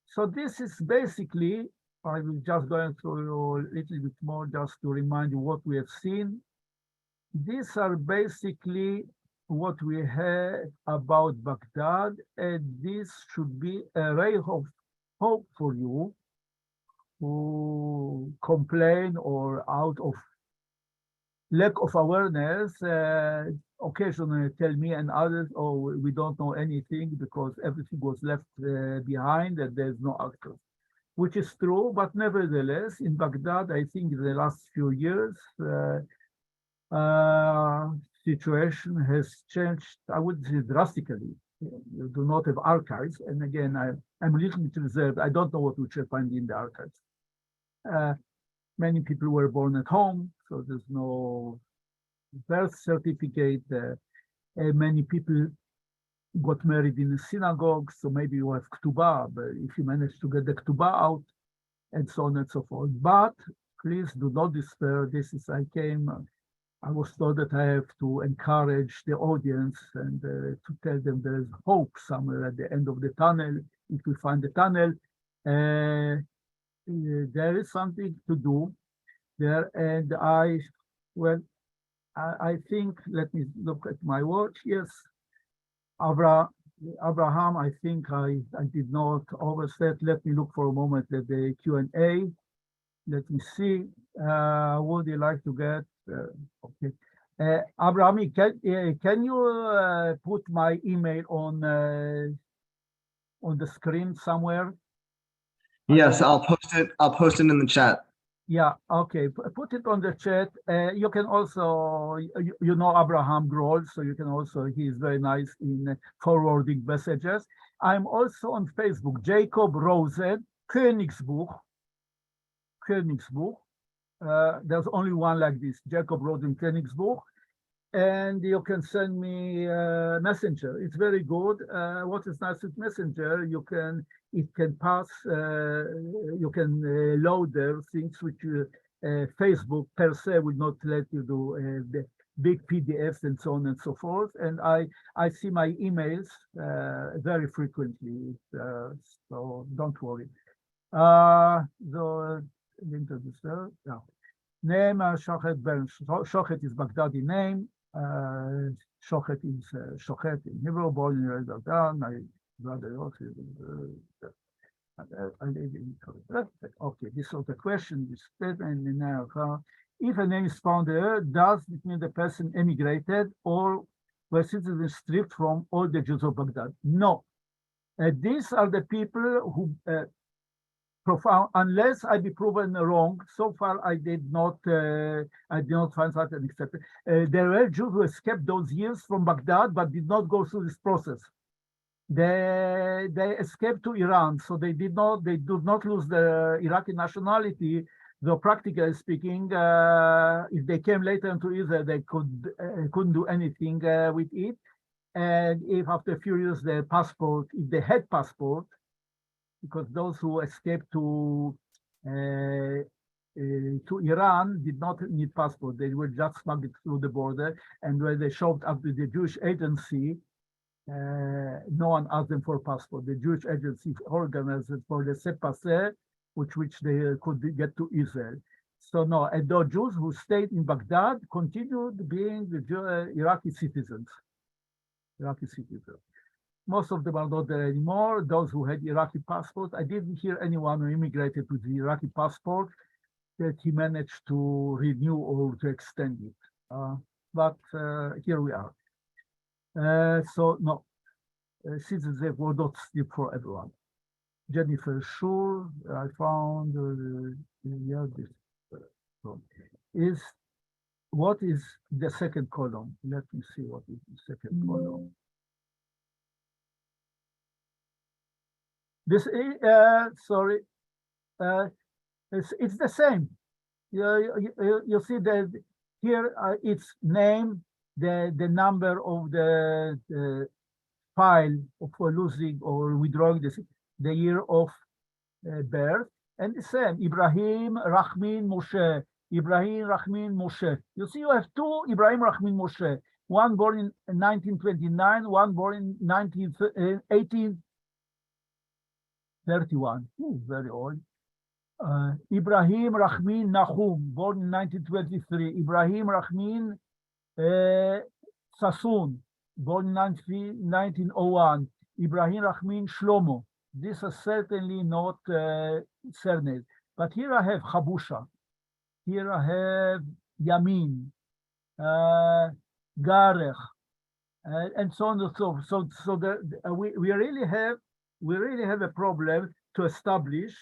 So this is basically, I will just go through a little bit more just to remind you what we have seen. These are basically what we had about Baghdad, and this should be a ray of hope for you who complain or out of lack of awareness, occasionally tell me and others, oh, we don't know anything because everything was left behind and there's no access, which is true. But nevertheless, in Baghdad, I think in the last few years, situation has changed, I would say drastically. You do not have archives. And again, I'm a little bit reserved. I don't know what we shall find in the archives. Many people were born at home, so there's no birth certificate. Many people got married in a synagogue, so maybe you have ketubah, but if you manage to get the ketubah out, and so on and so forth. But please do not despair. This is, I came I was told that I have to encourage the audience and to tell them there is hope somewhere at the end of the tunnel. If we find the tunnel, there is something to do there. And I think, let me look at my watch. Yes, Abraham, I think I did not overstep. Let me look for a moment at the Q&A. Let me see. Would you like to get? Okay. Abraham, can you put my email on the screen somewhere? Yes, I'll post it. I'll post it in the chat. Yeah, okay. Put it on the chat. You can also, you know, Abraham Grohl, so you can also, he's very nice in forwarding messages. I'm also on Facebook, Jacob Rosen, Königsbuch. There's only one like this, Jacob Rosen, Königsbuch. And you can send me Messenger. It's very good. What is nice with Messenger, it can pass, you can load there things which Facebook per se would not let you do, the big PDFs and so on and so forth. And I see my emails very frequently, so don't worry. The link to this, yeah. Name Shochet Ben. Shochet is Baghdadi name. Shochet is Shochet in Hebrew, born in Baghdad. My brother also. Okay, this was the question. This statement now. If a name is found there, does it mean the person emigrated or were citizens stripped from all the Jews of Baghdad? No. These are the people who profound, unless I be proven wrong. So far, I did not find such an exception. There were Jews who escaped those years from Baghdad, but did not go through this process. They escaped to Iran, so they did not lose the Iraqi nationality. Though practically speaking, if they came later into Israel, they couldn't do anything with it. And if after a few years their passport, if they had passport, because those who escaped to Iran did not need passport. They were just smuggled through the border. And when they showed up to the Jewish agency, no one asked them for a passport. The Jewish agency organized it for the Sepaseh, which they could get to Israel. So no, and the Jews who stayed in Baghdad continued being the Iraqi citizens. Most of them are not there anymore. Those who had Iraqi passports, I didn't hear anyone who immigrated with the Iraqi passport that he managed to renew or to extend it. But here we are. So no, citizenship will not sleep for everyone. Jennifer Schur, I found yeah, this what is the second column? Let me see what is the second column. This sorry, it's the same. You see that here it's name, the number of the file for losing or withdrawing the year of birth, and the same Ibrahim Rachmin Moshe. Ibrahim Rachmin Moshe. You see, you have two Ibrahim Rachmin Moshe. One born in 1929, one born in 1831. Very old. Ibrahim Rachmin Nahum, born in 1923. Ibrahim Rachmin Sassoon, born in 1901. Ibrahim Rachmin Shlomo. This is certainly not surname. But here I have Chabusha. Here I have Yamin, Garech, and so on and so forth. So we really have a problem to establish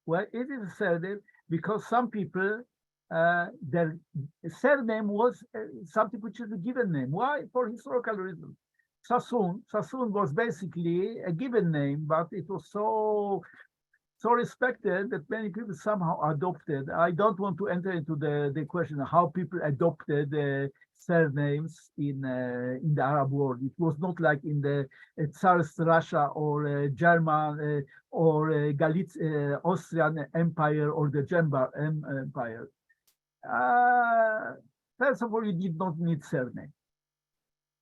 well it is a surname, because some people their surname was something which is a given name. Why? For historical reasons. Sassoon was basically a given name, but it was so respected that many people somehow adopted. I don't want to enter into the question of how people adopted surnames in the Arab world. It was not like in the Tsarist Russia or German or Austrian Empire or the German Empire. First of all, you did not need surname.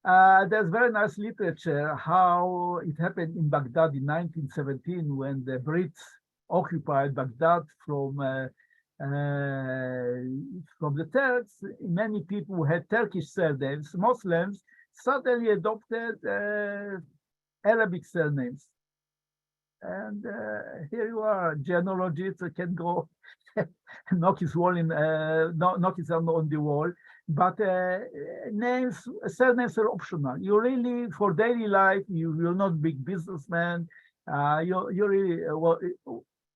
There's very nice literature how it happened in Baghdad in 1917 when the Brits occupied Baghdad from the Turks. Many people who had Turkish surnames, Muslims, suddenly adopted Arabic surnames. And here you are, genealogists can go knock his wall knock his on the wall. But surnames are optional. You really, for daily life, you will not be businessman. You really, well,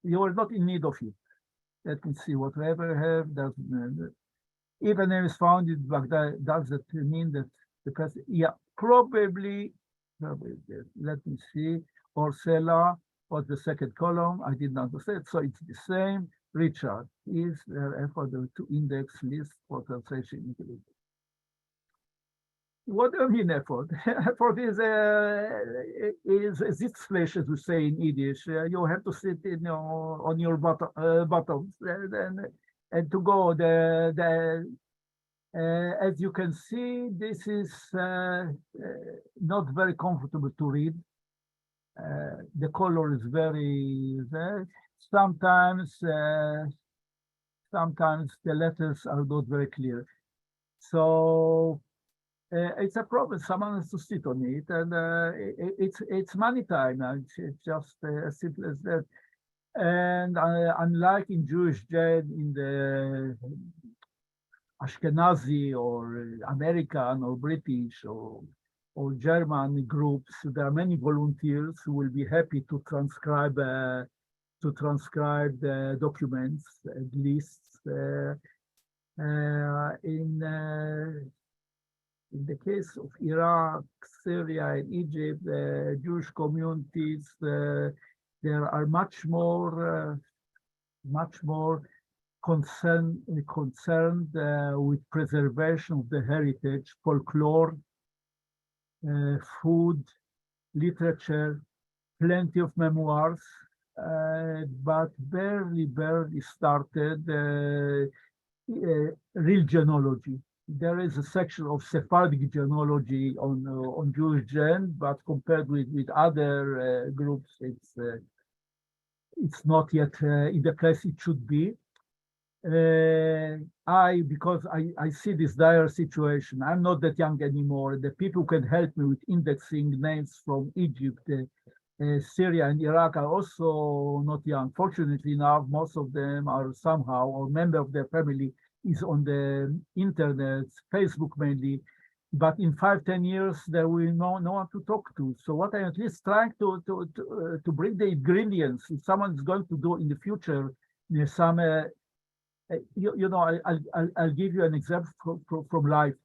you are not in need of it. Let me see, whatever I have doesn't matter. If a name is found in Baghdad, does that mean that the person, yeah, probably, let me see, Orcella was the second column. I didn't understand, so it's the same. Richard is there effort to index list for translation. What do you mean effort? Effort is this flesh, as we say in Yiddish. You have to sit in on your bottoms and to go. As you can see, this is not very comfortable to read. The color is very sometimes the letters are not very clear. So it's a problem. Someone has to sit on it, and it's money time. It's just as simple as that. And unlike in JewishGen, in the Ashkenazi or American or British or German groups, there are many volunteers who will be happy to transcribe the documents and lists. In the case of Iraq, Syria, and Egypt, Jewish communities, there are much more concerned with preservation of the heritage, folklore, food, literature, plenty of memoirs, but barely started real genealogy. There is a section of Sephardic genealogy on JewishGen, but compared with other groups, it's not yet in the place it should be. Because I see this dire situation. I'm not that young anymore. The people who can help me with indexing names from Egypt, Syria, and Iraq are also not young. Fortunately enough, most of them are somehow, or member of their family is on the internet, Facebook mainly. But in 5-10 years, there will no one to talk to. So what I'm at least trying to bring the ingredients. If someone is going to do in the future, some I'll give you an example from life.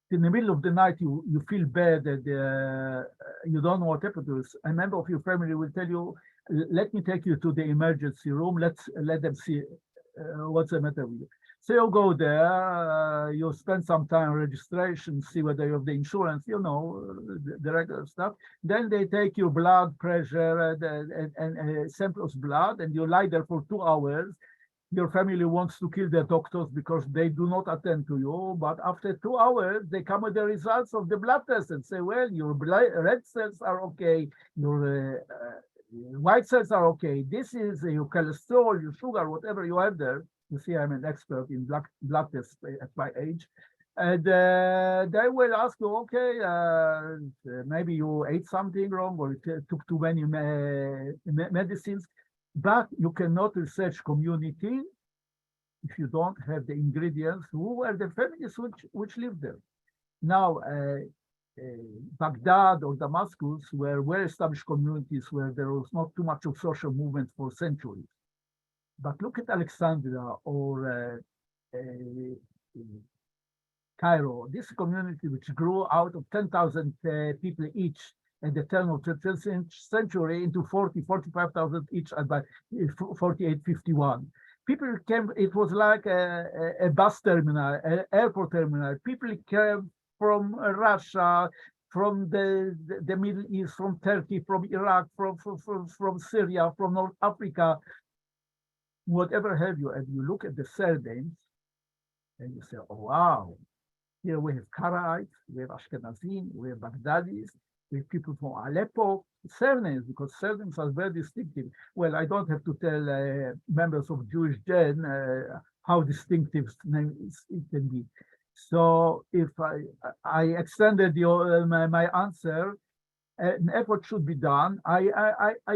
In the middle of the night, you feel bad that you don't know what happened. A member of your family will tell you, "Let me take you to the emergency room. Let them see what's the matter with you." So you go there, you spend some time registration, see whether you have the insurance, the regular stuff. Then they take your blood pressure and samples blood, and you lie there for 2 hours. Your family wants to kill the doctors because they do not attend to you. But after 2 hours, they come with the results of the blood test and say, well, your red cells are okay, your white cells are okay. This is your cholesterol, your sugar, whatever you have there. You see, I'm an expert in blood tests at my age. And they will ask you, okay, maybe you ate something wrong or took too many medicines. But you cannot research community if you don't have the ingredients. Who were the families which lived there? Now, Baghdad or Damascus were well-established communities where there was not too much of social movement for centuries. But look at Alexandria or Cairo, this community which grew out of 10,000 people each at the turn of the 20th century into 45,000 each by 4851. People came, it was like a bus terminal, an airport terminal. People came from Russia, from the Middle East, from Turkey, from Iraq, from Syria, from North Africa, whatever have you. And you look at the surnames, And you say, oh, wow, here we have Karaites, we have Ashkenazim, we have Baghdadis, we have people from Aleppo, surnames, because surnames are very distinctive. Well, I don't have to tell members of Jewish Gen how distinctive names it can be. So if I extended my answer, an effort should be done. I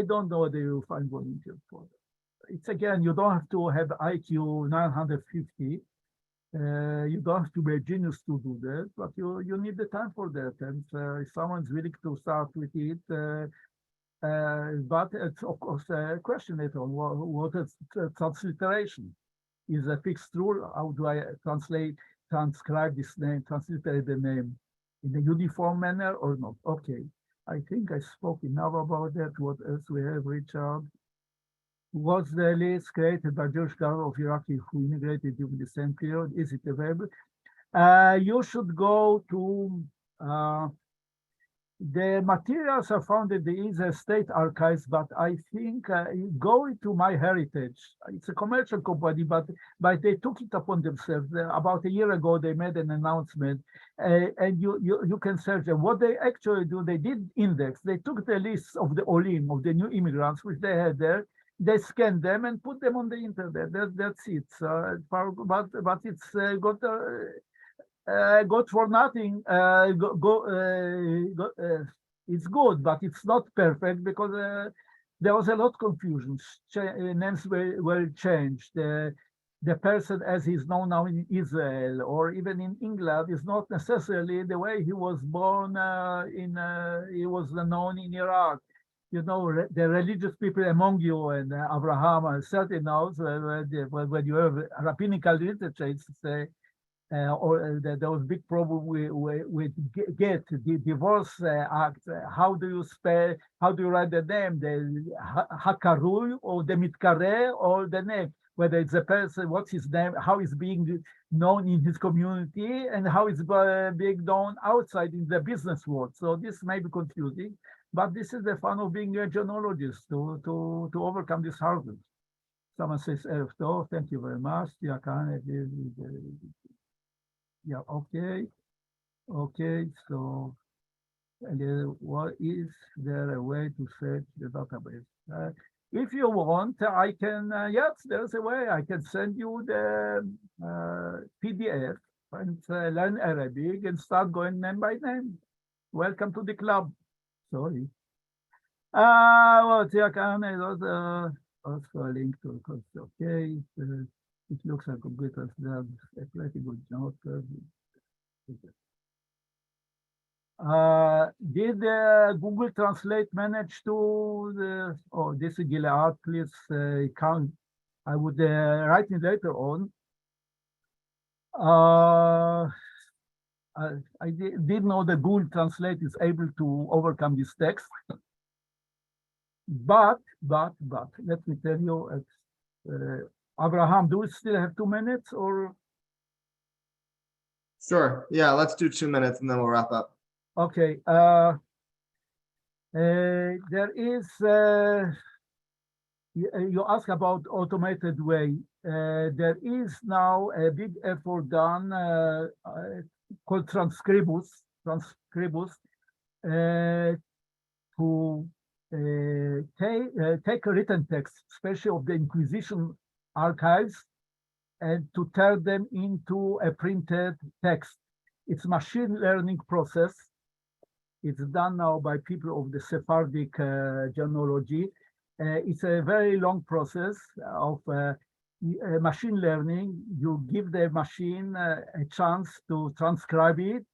don't know whether you find volunteers for it. It's again, you don't have to have IQ 950. You don't have to be a genius to do that, but you need the time for that. And if someone's willing to start with it, but it's of course a question later on what is transliteration? Is a fixed rule? How do I transcribe this name, transliterate the name in a uniform manner or not? Okay, I think I spoke enough about that. What else we have, Richard? Was the list created by Jewish government of Iraqi who immigrated during the same period? Is it available? You should go to the materials are found in the Israel State Archives, but I think go to MyHeritage. It's a commercial company, but they took it upon themselves. About a year ago, they made an announcement, and you can search them. What they actually do, they did index. They took the list of the Olim, of the new immigrants, which they had there. They scanned them and put them on the internet. That's it. But it's got good for nothing. It's good, but it's not perfect because there was a lot of confusion. Names were changed. The person as he's known now in Israel or even in England is not necessarily the way he was born he was known in Iraq. You know, the religious people among you and Abraham and certain knows when you have rabbinical literature, it's there was big problem with get the divorce act. How do you spell? How do you write the name? The Hakarui or the Mitkare or the name? Whether it's a person, what's his name? How is being known in his community and how it's being known outside in the business world. So this may be confusing, but this is the fun of being a genealogist to overcome this hurdle. Someone says, Erev Tov, thank you very much. Yeah, okay. Okay, so what is there a way to search the database? If you want, I can, yes, there's a way. I can send you the PDF and learn Arabic and start going name by name. Welcome to the club. Sorry. Well, also a link to it. Okay. It looks like computers have a pretty good job. Did Google Translate manage to oh, this is Gilead, please count. I would write it later on. I did know that Google Translate is able to overcome this text. But let me tell you, Abraham, do we still have 2 minutes or? Sure. Yeah, let's do 2 minutes and then we'll wrap up. Okay. There is, you ask about automated way. There is now a big effort done called Transcribus, to take a written text, especially of the Inquisition archives, and to turn them into a printed text. It's machine learning process. It's done now by people of the Sephardic genealogy. It's a very long process of machine learning. You give the machine a chance to transcribe it,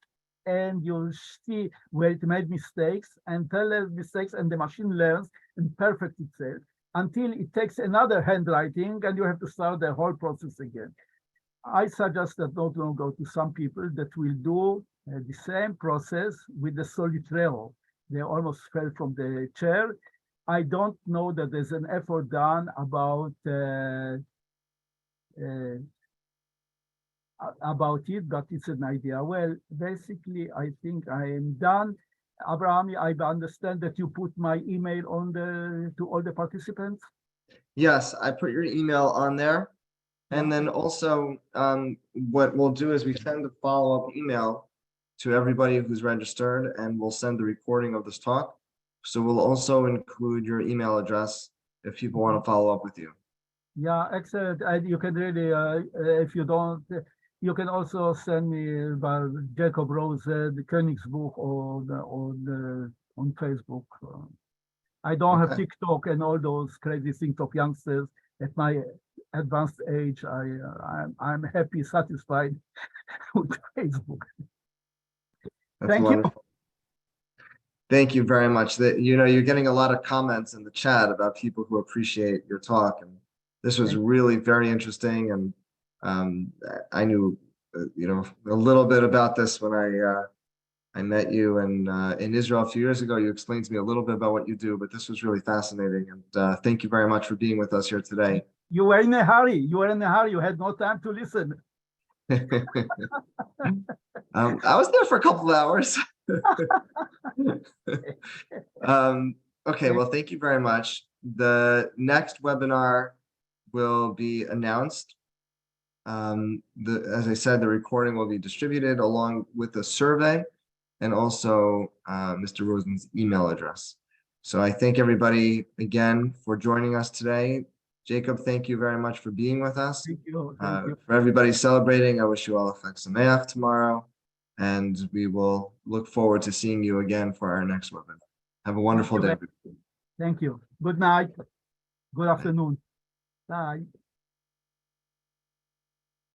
and you'll see where it made mistakes and tell the mistakes, and the machine learns and perfects itself until it takes another handwriting and you have to start the whole process again. I suggest that not to go to some people that will do the same process with the Solitreo. They almost fell from the chair. I don't know that there's an effort done about it, but it's an idea. Well, basically, I think I am done. Abraham, I understand that you put my email on to all the participants. Yes, I put your email on there. And then also, what we'll do is we send a follow-up email to everybody who's registered, and we'll send the recording of this talk. So we'll also include your email address if people want to follow up with you. Yeah, excellent. And you can really, if you don't, you can also send me by Jacob Rosen, Königsbuch, on Facebook. I don't have Okay. TikTok and all those crazy things of youngsters. At my advanced age, I'm happy, satisfied with Facebook. That's Thank you. wonderful. Thank you very much. That you're getting a lot of comments in the chat about people who appreciate your talk, and this was really very interesting. And I knew a little bit about this when I met you in Israel a few years ago. You explained to me a little bit about what you do, but this was really fascinating. And thank you very much for being with us here today. You were in a hurry. You had no time to listen. I was there for a couple of hours. Okay, well, thank you very much. The next webinar will be announced. As I said, the recording will be distributed along with the survey and also Mr. Rosen's email address. So I thank everybody again for joining us today. Jacob, thank you very much for being with us. Thank you. Thank you. For everybody celebrating, I wish you all a Chag Sameach tomorrow, and we will look forward to seeing you again for our next webinar. Have a wonderful day. Thank you. Good night. Good afternoon. Bye.